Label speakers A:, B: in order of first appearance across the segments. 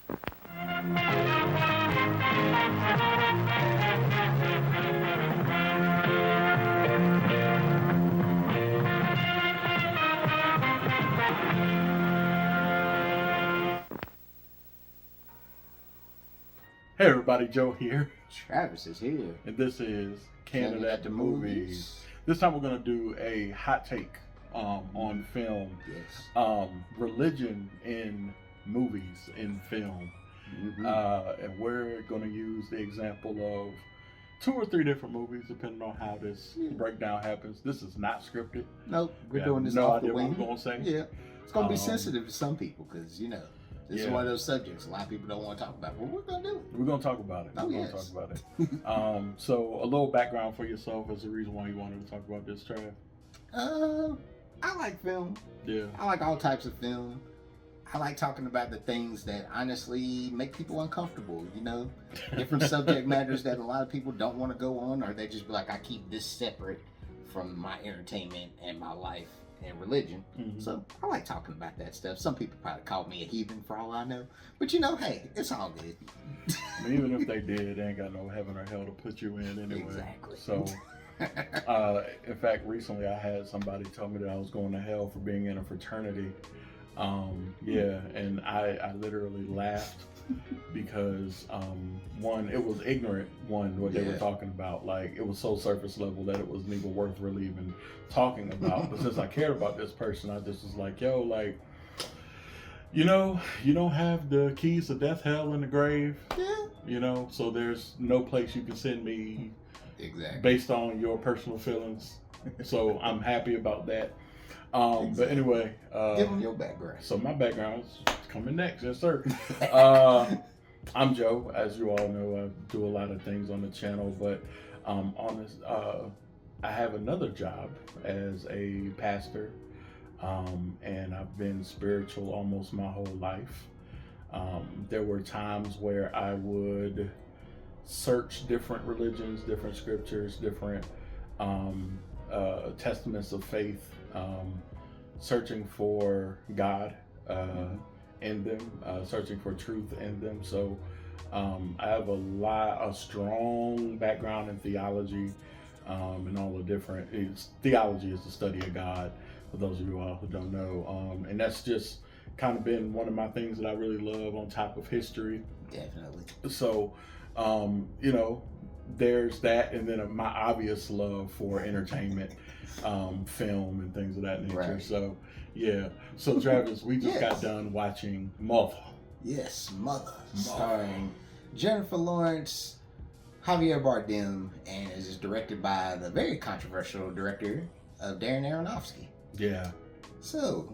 A: Hey everybody, Joe here,
B: Travis is here.
A: and this is Candid
B: Candid
A: at the Movies. This time we're going to do a hot take on film,
B: Yes.
A: religion in movies, in film.
B: Mm-hmm.
A: And we're going to use the example of 2 or 3 different movies, depending on how this breakdown happens. This is not scripted.
B: Nope, we're
A: We
B: doing
A: have
B: this
A: no
B: off the
A: idea what
B: wing.
A: we're going to say.
B: Yeah, it's gonna be
A: Um,
B: sensitive to some people because this is
A: Yeah.
B: one of those subjects a lot of people don't want to talk about. But we're gonna do it.
A: We're going to talk about it.
B: Oh,
A: We're going to
B: yes.
A: talk about it. So a little background for yourself as the reason why you wanted to talk about this, Trav.
B: I like film.
A: Yeah.
B: I like all types of film. I like talking about the things that honestly make people uncomfortable. Different subject matters that a lot of people don't want to go on, or they just be like, I keep this separate from my entertainment and my life and religion.
A: Mhm.
B: So I like talking about that stuff. Some people probably call me a heathen for all I know, but hey, it's all good.
A: I mean, even if they did, they ain't got no heaven or hell to put you in anyway.
B: Exactly.
A: So, in fact, recently I had somebody tell me that I was going to hell for being in a fraternity. Yeah, and I literally laughed because one, it was ignorant. What they were
B: Yeah.
A: talking about, like it was so surface level that it wasn't even worth really even talking about. But since I cared about this person, I just was like, yo, like, you don't have the keys to death, hell, and the grave.
B: Yeah.
A: So there's no place you can send me
B: Exactly.
A: based on your personal feelings. So I'm happy about that. But anyway,
B: Give them your background.
A: so my background is coming next, yes sir. I'm Joe. As you all know, I do a lot of things on the channel, but on this, I have another job as a pastor, and I've been spiritual almost my whole life. There were times where I would search different religions, different scriptures, different testaments of faith, searching for God in them, searching for truth in them. So I have a strong background in theology, and all the different. Theology is the study of God, for those of you all who don't know, and that's just kind of been one of my things that I really love on top of history.
B: Definitely.
A: So, there's that, and then my obvious love for entertainment, film, and things of that nature.
B: Right.
A: So, yeah. So, Travis, we just got
B: Yes.
A: done watching Mother.
B: Yes, Mother, starring Jennifer Lawrence, Javier Bardem, and is directed by the very controversial director of Darren Aronofsky.
A: Yeah.
B: So,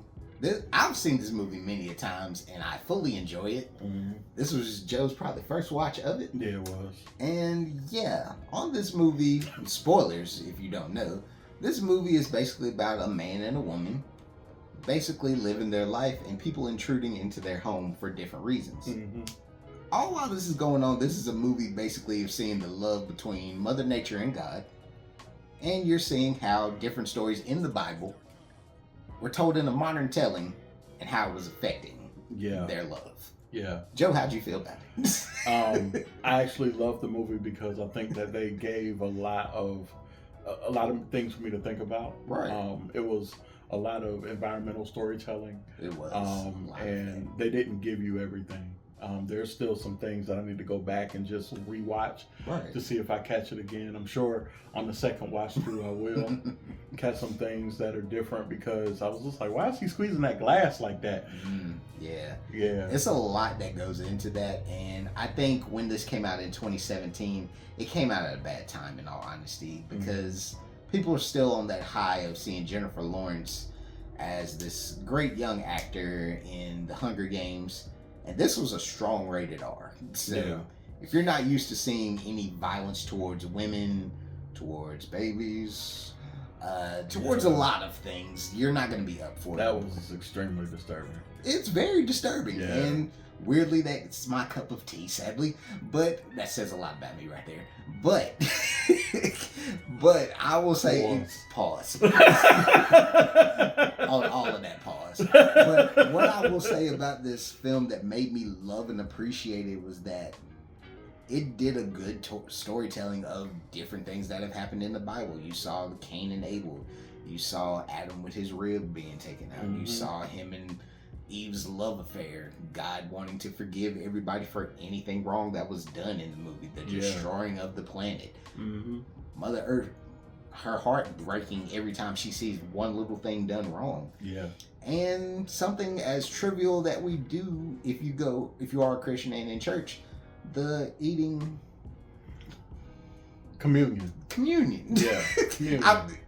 B: I've seen this movie many a times, and I fully enjoy it.
A: Mm-hmm.
B: This was Joe's probably first watch of it.
A: Yeah, it was.
B: And yeah, on this movie, spoilers if you don't know, this movie is basically about a man and a woman basically living their life and people intruding into their home for different reasons.
A: Mm-hmm.
B: All while this is going on, this is a movie basically of seeing the love between Mother Nature and God. And you're seeing how different stories in the Bible were told in a modern telling and how it was affecting their love.
A: Yeah.
B: Joe, how'd you feel about it?
A: I actually love the movie because I think that they gave a lot of things for me to think about.
B: Right.
A: It was a lot of environmental storytelling.
B: It was.
A: And they didn't give you everything. There's still some things that I need to go back and just rewatch to see if I catch it again. I'm sure on the second watch through I will catch some things that are different, because I was just like, why is he squeezing that glass like that?
B: Yeah.
A: Yeah.
B: It's a lot that goes into that, and I think when this came out in 2017, it came out at a bad time, in all honesty, because people are still on that high of seeing Jennifer Lawrence as this great young actor in The Hunger Games. And this was a strong rated R. So if you're not used to seeing any violence towards women, towards babies, towards a lot of things, you're not going to be up for it.
A: That was extremely disturbing.
B: It's very disturbing.
A: Yeah.
B: And weirdly, that's my cup of tea, sadly. But that says a lot about me right there. But but I will say, pause. On all of that, pause. was. But what I will say about this film that made me love and appreciate it was that it did a good storytelling of different things that have happened in the Bible. You saw Cain and Abel. You saw Adam with his rib being taken out. You saw him and Eve's love affair. God wanting to forgive everybody for anything wrong that was done in the movie. The destroying of the planet. Mother Earth, her heart breaking every time she sees one little thing done wrong.
A: Yeah.
B: And something as trivial that we do if you are a Christian and in church, the eating
A: communion. Yeah. Communion.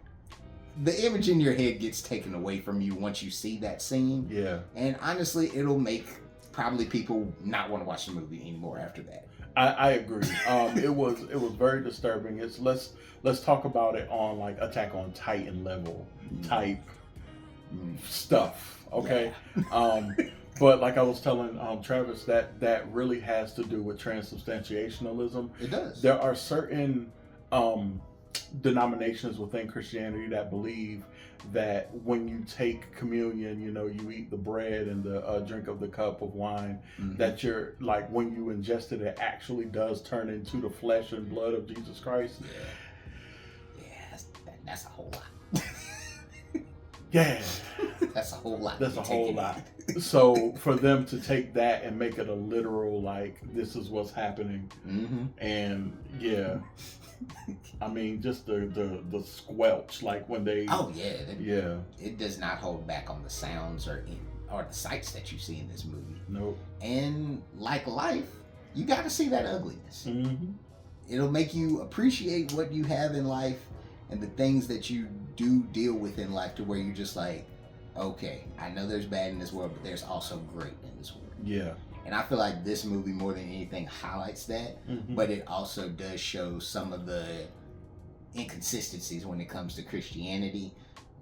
B: The image in your head gets taken away from you once you see that scene.
A: Yeah.
B: And honestly, it'll make probably people not want to watch the movie anymore after that.
A: I agree. It was very disturbing. Let's talk about it on like Attack on Titan level type stuff. Okay. Yeah. But like I was telling Travis, that really has to do with transubstantiationalism.
B: It does.
A: There are certain denominations within Christianity that believe that when you take communion, you eat the bread and the drink of the cup of wine, that you're like, when you ingest it, it actually does turn into the flesh and blood of Jesus Christ.
B: Yeah, that's a whole lot.
A: Yeah.
B: That's a whole lot.
A: That's a whole lot. So for them to take that and make it a literal, like, this is what's happening. And yeah. I mean, just the squelch, like when they...
B: Oh, yeah. It does not hold back on the sounds or the sights that you see in this movie.
A: Nope.
B: And like life, you got to see that ugliness. It'll make you appreciate what you have in life and the things that you do deal with in life, to where you're just like, okay, I know there's bad in this world, but there's also great in this world.
A: Yeah.
B: And I feel like this movie, more than anything, highlights that, but it also does show some of the inconsistencies when it comes to Christianity,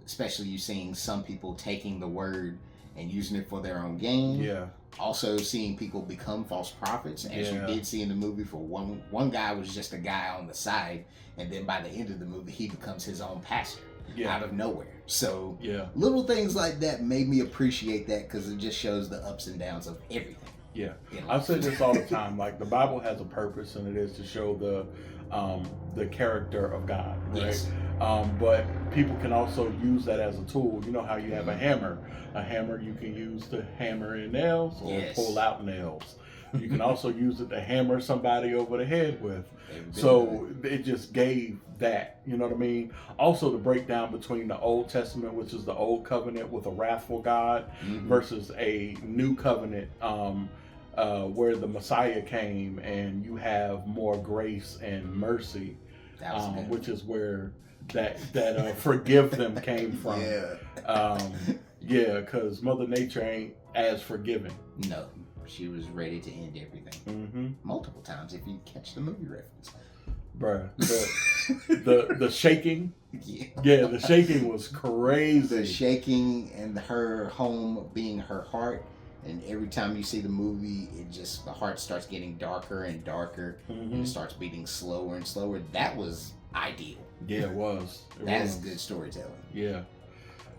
B: especially you seeing some people taking the word and using it for their own gain.
A: Yeah.
B: Also seeing people become false prophets, as you did see in the movie. For one guy was just a guy on the side, and then by the end of the movie, he becomes his own pastor out of nowhere. So little things like that made me appreciate that, because it just shows the ups and downs of everything.
A: Yeah, I say this all the time. Like, the Bible has a purpose, and it is to show the character of God, right?
B: Yes.
A: But people can also use that as a tool. You know how you have a hammer. A hammer you can use to hammer in nails or pull out nails. You can also use it to hammer somebody over the head with. So it just gave that, you know what I mean? Also, the breakdown between the Old Testament, which is the Old Covenant with a wrathful God, versus a New Covenant where the Messiah came and you have more grace and mercy, which is where that forgive them came from. Because Mother Nature ain't as forgiving.
B: No, she was ready to end everything multiple times, if you catch the movie reference.
A: Bruh, the shaking. Yeah, the shaking was crazy.
B: The shaking and her home being her heart. And every time you see the movie, the heart starts getting darker and darker, and it starts beating slower and slower. That was ideal.
A: Yeah, it was.
B: That is good storytelling.
A: Yeah.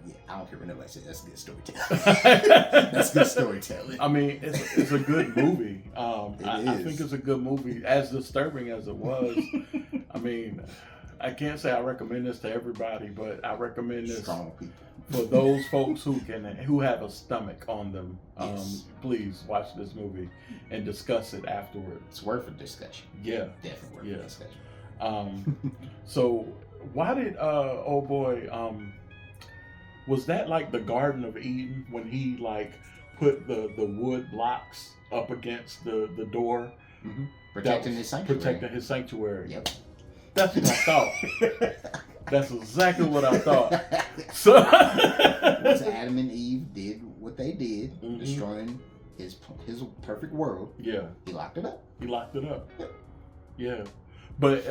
B: Yeah, I don't care what nobody says. That's good storytelling. That's good storytelling.
A: I mean, it's a good movie. I think it's a good movie, as disturbing as it was. I mean, I can't say I recommend this to everybody, but I recommend this
B: strong people.
A: For those folks who have a stomach on them. Please watch this movie and discuss it afterwards.
B: It's worth a discussion.
A: Yeah,
B: definitely worth a discussion.
A: So why did old boy was that like the Garden of Eden, when he like put the wood blocks up against the door,
B: protecting his
A: sanctuary?
B: Yep.
A: That's what I thought. That's exactly what I thought. So
B: once Adam and Eve did what they did, destroying his perfect world, he locked it up.
A: Yep. Yeah, but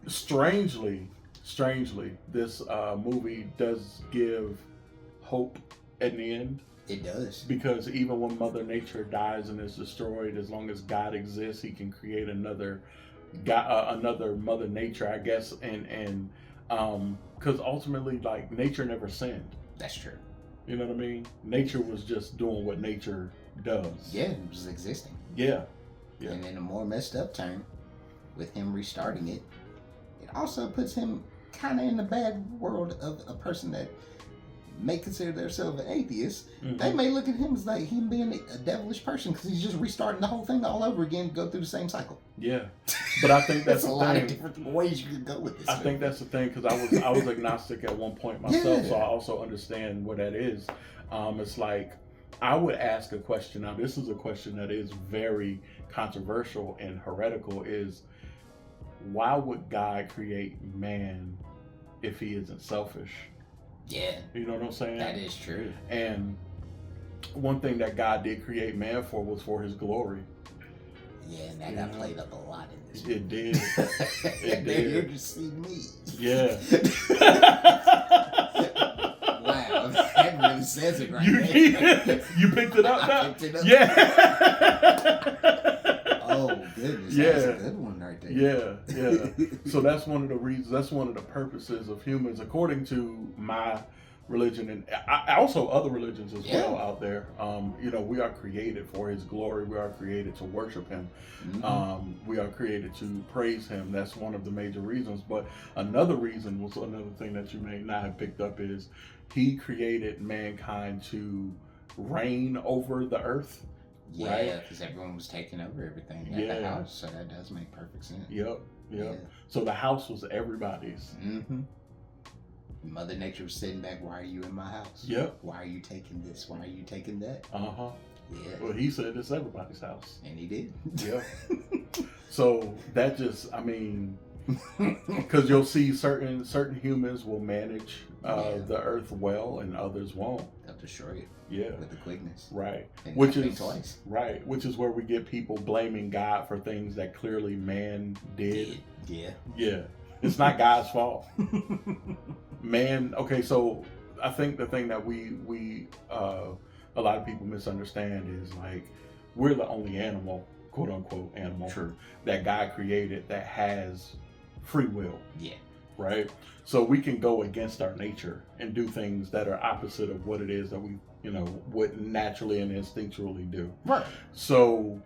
A: strangely, this movie does give hope at the end.
B: It does, because
A: even when Mother Nature dies and is destroyed, as long as God exists, He can create another Mother Nature, I guess, and because ultimately, like, nature never sinned.
B: That's true.
A: You know what I mean? Nature was just doing what nature does.
B: Yeah, it was existing.
A: Yeah. Yeah.
B: And in a more messed up turn, with him restarting it, it also puts him kind of in the bad world of a person that may consider themselves an atheist.
A: Mm-hmm.
B: They may look at him as like him being a devilish person because he's just restarting the whole thing all over again to go through the same cycle.
A: Yeah. But I think that's
B: a
A: the
B: lot
A: thing.
B: of different ways you could go with this.
A: I think that's the thing because I was agnostic at one point myself, so I also understand what that is. It's like I would ask a question. Now, this is a question that is very controversial and heretical. Is why would God create man if he isn't selfish?
B: Yeah.
A: You know what I'm saying?
B: That is true.
A: And one thing that God did create man for was for his glory.
B: Yeah, and that got played up a lot in this.
A: It did. It did.
B: You're just see me.
A: Yeah.
B: Wow, that really says it right there.
A: You picked it up now?
B: I picked it up.
A: Yeah.
B: Oh, goodness.
A: Yeah.
B: That's a good one right there.
A: Yeah. So that's one of the reasons, that's one of the purposes of humans, according to my religion, and also other religions as well out there. We are created for his glory. We are created to worship him. Mm-hmm. We are created to praise him. That's one of the major reasons. But another reason was another thing that you may not have picked up is he created mankind to reign over the earth.
B: Yeah, because everyone was taking over everything at the house, so that does make perfect sense.
A: Yep. So the house was everybody's.
B: Mm-hmm. Mother Nature was sitting back, why are you in my house?
A: Yep.
B: Why are you taking this? Why are you taking that?
A: Uh-huh.
B: Yeah.
A: Well, he said it's everybody's house.
B: And he did.
A: Yeah. So that just, because you'll see certain humans will manage the earth well and others won't.
B: They'll destroy it.
A: Yeah.
B: With the quickness.
A: Right.
B: And
A: Which is
B: twice.
A: Right. Which is where we get people blaming God for things that clearly man did.
B: Yeah.
A: Yeah. It's not God's fault. Man, okay, so I think the thing that we a lot of people misunderstand is like we're the only animal, quote unquote animal, that God created that has free will.
B: Yeah.
A: Right? So we can go against our nature and do things that are opposite of what it is that we, would naturally and instinctually do.
B: Right.
A: So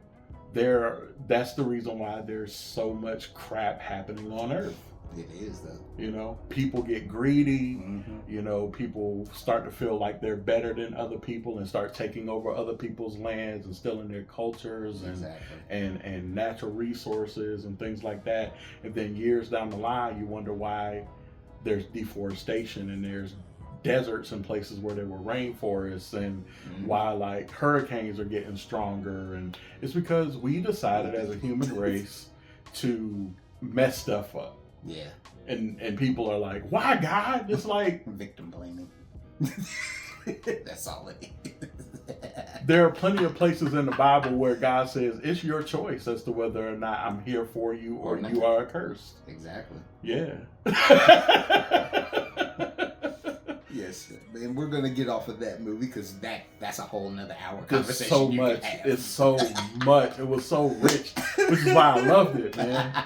A: that's the reason why there's so much crap happening on Earth.
B: It is, though.
A: People get greedy.
B: Mm-hmm.
A: People start to feel like they're better than other people and start taking over other people's lands and stealing their cultures and natural resources and things like that. And then years down the line, you wonder why there's deforestation and there's deserts in places where there were rainforests and why like hurricanes are getting stronger. And it's because we decided as a human race to mess stuff up.
B: Yeah.
A: And people are like, why God? It's like
B: victim blaming. That's all it is.
A: There are plenty of places in the Bible where God says it's your choice as to whether or not I'm here for you or you are accursed.
B: Exactly.
A: Yeah.
B: Yes, and we're gonna get off of that movie because that's a whole nother hour conversation.
A: It's so much. It was so rich, which is why I loved it, man.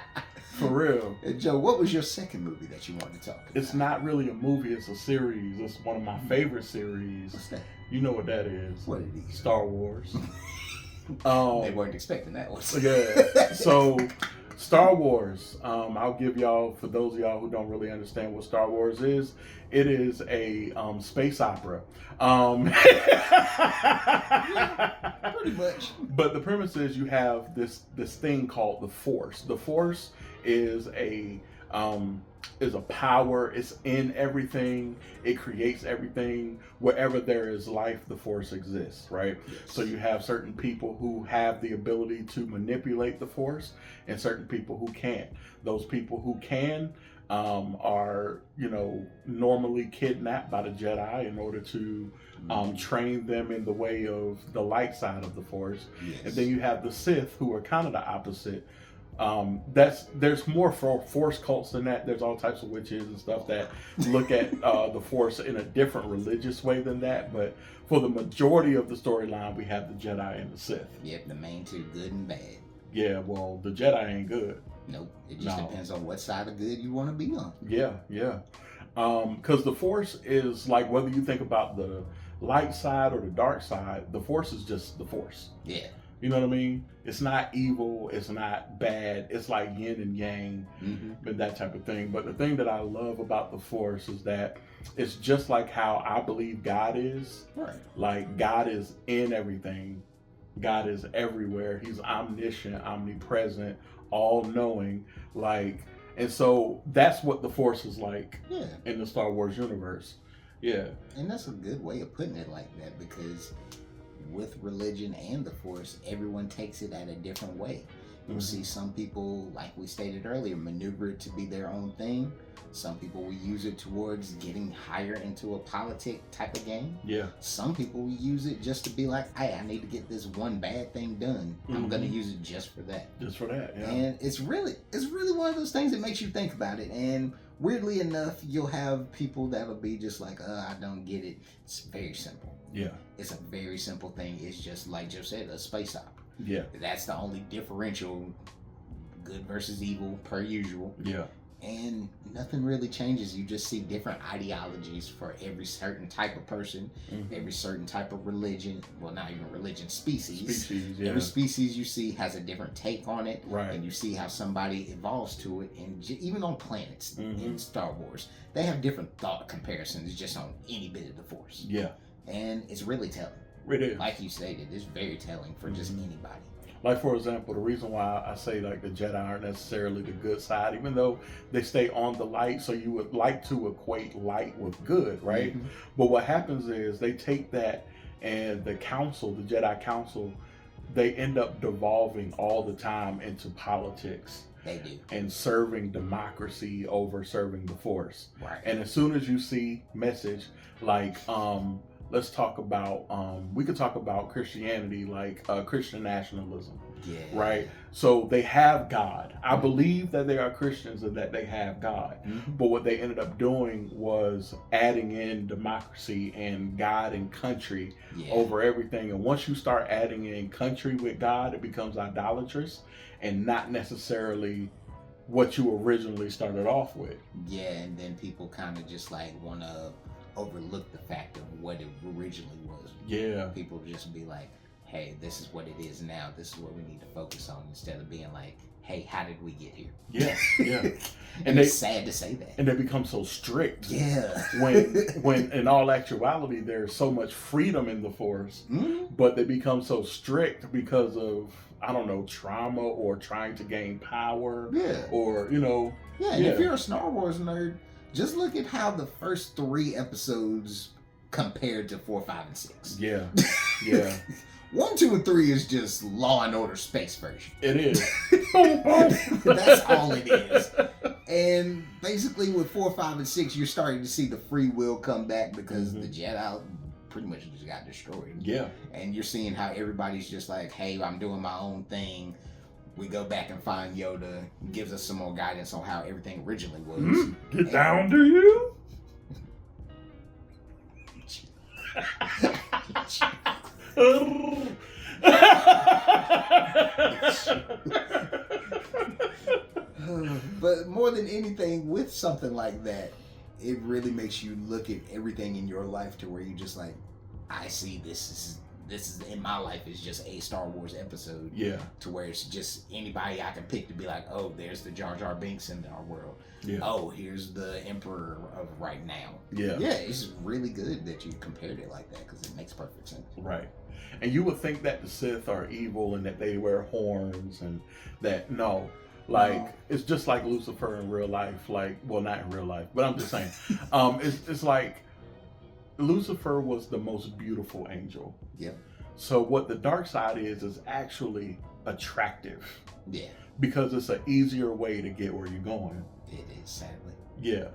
A: For real.
B: And Joe, what was your second movie that you wanted to talk about?
A: It's not really a movie, it's a series. It's one of my favorite series.
B: What's that?
A: You know what that is.
B: What it is?
A: Star Wars.
B: They weren't expecting that one.
A: Yeah. So Star Wars, I'll give y'all, for those of y'all who don't really understand what Star Wars is, it is a space opera.
B: Yeah, pretty much.
A: But the premise is you have this thing called the Force. The Force is a power. It's in everything. It creates everything. Wherever there is life, the Force exists, right?
B: Yes.
A: So you have certain people who have the ability to manipulate the Force and certain people who can't. Those people who can are, normally kidnapped by the Jedi in order to train them in the way of the light side of the Force.
B: Yes.
A: And then you have the Sith, who are kind of the opposite. There's more Force cults than that. There's all types of witches and stuff that look at the Force in a different religious way than that. But for the majority of the storyline, we have the Jedi and the Sith.
B: Yep, the main two, good and bad.
A: Yeah, well, the Jedi ain't good.
B: Nope, it just depends on what side of good you want to be on.
A: Yeah. Because the Force is like, whether you think about the light side or the dark side, the Force is just the Force.
B: Yeah.
A: You know what I mean? It's not evil. It's not bad. It's like yin and yang, and that type of thing. But the thing that I love about the Force is that it's just like how I believe God is.
B: Right.
A: Like God is in everything. God is everywhere. He's omniscient, omnipresent, all-knowing. Like, and so that's what the Force is like in the Star Wars universe. Yeah.
B: And that's a good way of putting it like that, because with religion and the Force, everyone takes it at a different way. You'll see some people, like we stated earlier, maneuver it to be their own thing. Some people will use it towards getting higher into a politic type of game.
A: Yeah.
B: Some people will use it just to be like, hey, I need to get this one bad thing done. I'm going to use it just for that.
A: Just for that, yeah.
B: And it's really one of those things that makes you think about it. And weirdly enough, you'll have people that'll be just like, I don't get it. It's very simple.
A: Yeah.
B: It's a very simple thing. It's just like Joe said, a space opera.
A: Yeah.
B: That's the only differential, good versus evil per usual.
A: Yeah.
B: And nothing really changes. You just see different ideologies for every certain type of person, every certain type of religion. Well, not even religion, species.
A: Yeah.
B: Every species you see has a different take on it.
A: Right.
B: And you see how somebody evolves to it. And even on planets in Star Wars, they have different thought comparisons just on any bit of the Force.
A: Yeah.
B: And it's really telling.
A: It is.
B: Like you stated, it's very telling for just anybody.
A: Like, for example, the reason why I say like the Jedi aren't necessarily the good side, even though they stay on the light, so you would like to equate light with good, right? But what happens is they take that, and the council, the Jedi Council, they end up devolving all the time into politics.
B: They do.
A: And serving democracy over serving the Force.
B: Right.
A: And as soon as you see message like, let's talk about, we could talk about Christianity, like Christian nationalism.
B: Yeah.
A: Right? So they have God. I believe that they are Christians and that they have God. But what they ended up doing was adding in democracy and God and country over everything. And once you start adding in country with God, it becomes idolatrous and not necessarily what you originally started off with.
B: Yeah, and then people kind of just like want to overlook the fact of what it originally was.
A: Yeah.
B: People just be like, hey, this is what it is now. This is what we need to focus on, instead of being like, hey, how did we get here?
A: Yeah, yeah.
B: And it's sad to say that.
A: And they become so strict.
B: Yeah.
A: when in all actuality, there's so much freedom in the Force, but they become so strict because of, I don't know, trauma or trying to gain power. Yeah. Or, you know.
B: Yeah, and if you're a Star Wars nerd, just look at how the first 3 episodes compared to 4, 5, and 6.
A: Yeah. Yeah.
B: 1, 2, and 3 is just Law and Order space version.
A: It is.
B: That's all it is. And basically with 4, 5, and 6, you're starting to see the free will come back because the Jedi pretty much just got destroyed.
A: Yeah.
B: And you're seeing how everybody's just like, hey, I'm doing my own thing. We go back and find Yoda, gives us some more guidance on how everything originally was.
A: Get down, do you?
B: But more than anything, with something like that, it really makes you look at everything in your life to where you just like, I see this is in my life is just a Star Wars episode. Yeah. To where it's just anybody I can pick to be like, oh, there's the Jar Jar Binks in our world. Yeah. Oh, here's the Emperor of right now. Yeah. Yeah, it's really good that you compared it like that because it makes perfect sense.
A: Right. And you would think that the Sith are evil and that they wear horns and that, no. Like, it's just like Lucifer in real life. Like, well, not in real life, but I'm just saying. It's like Lucifer was the most beautiful angel. Yep. So what the dark side is actually attractive. Yeah. Because it's an easier way to get where you're going.
B: It is, sadly.
A: Yeah.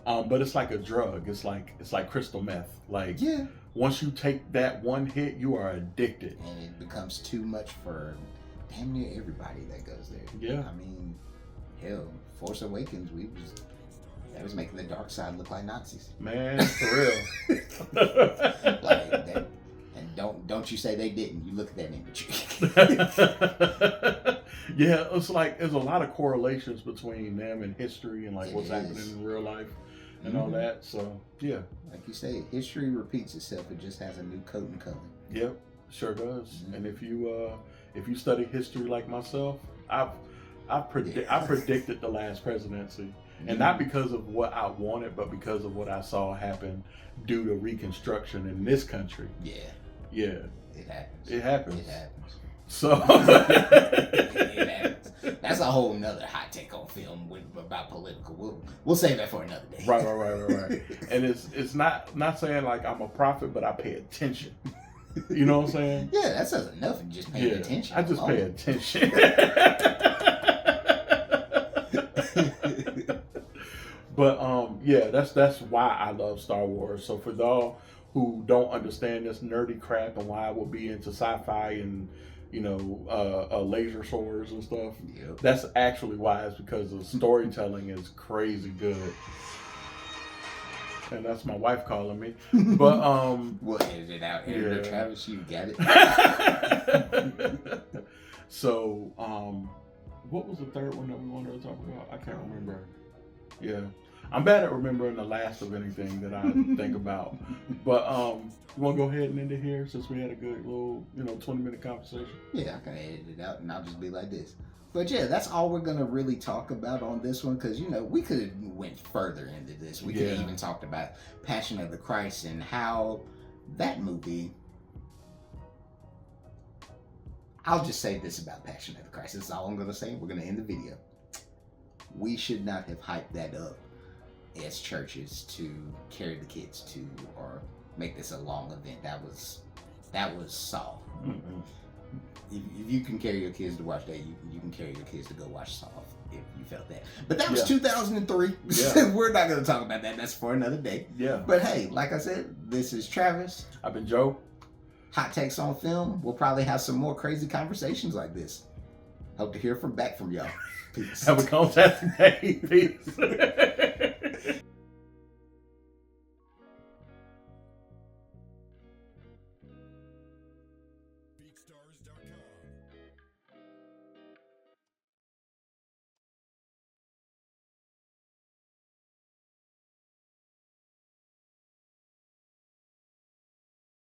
A: But it's like a drug. It's like crystal meth. Like, yeah. Once you take that one hit, you are addicted.
B: And it becomes too much for damn near everybody that goes there. Yeah. I mean, hell, Force Awakens, that was making the dark side look like Nazis.
A: Man, for real.
B: Like that. And don't you say they didn't. You look at that imagery.
A: Yeah, it's like there's a lot of correlations between them and history and like what's happening in real life. and all that. So yeah,
B: like you say, history repeats itself. It just has a new coat and color.
A: Yep, sure does. And if you study history like myself, I predicted the last presidency, and not because of what I wanted, but because of what I saw happen due to Reconstruction in this country. Yeah,
B: it happens.
A: It happens.
B: It happens.
A: So
B: it happens. That's a whole nother hot take on film about political. We'll save that for another day.
A: Right. And it's not saying like I'm a prophet, but I pay attention. You know what I'm saying?
B: Yeah, that says enough in just paying attention.
A: I just pay attention. But yeah, that's why I love Star Wars. So for y'all who don't understand this nerdy crap and why I would be into sci-fi and laser swords and stuff, that's actually why. It's because the storytelling is crazy good. And that's my wife calling me. But
B: we'll edit it out. Editor Travis, you got it.
A: So what was the third one that we wanted to talk about? I can't remember. Yeah, I'm bad at remembering the last of anything that I think about. But you want to go ahead and end it here since we had a good little 20-minute conversation?
B: Yeah, I can edit it out and I'll just be like this. But yeah, that's all we're gonna really talk about on this one, because we could have went further into this. We could have even talked about Passion of the Christ and how that movie. I'll just say this about Passion of the Christ. This is all I'm gonna say. We're gonna end the video. We should not have hyped that up as churches to carry the kids to or make this a long event. That was soft. Mm-hmm. If you can carry your kids to watch that, you can carry your kids to go watch Soft if you felt that. But that was 2003. Yeah. We're not going to talk about that. That's for another day.
A: Yeah.
B: But hey, like I said, this is Travis.
A: I've been Joe.
B: Hot Takes on Film. We'll probably have some more crazy conversations like this. Hope to hear back from y'all. Peace.
A: Have a fantastic day. Peace.
C: BeatStars.com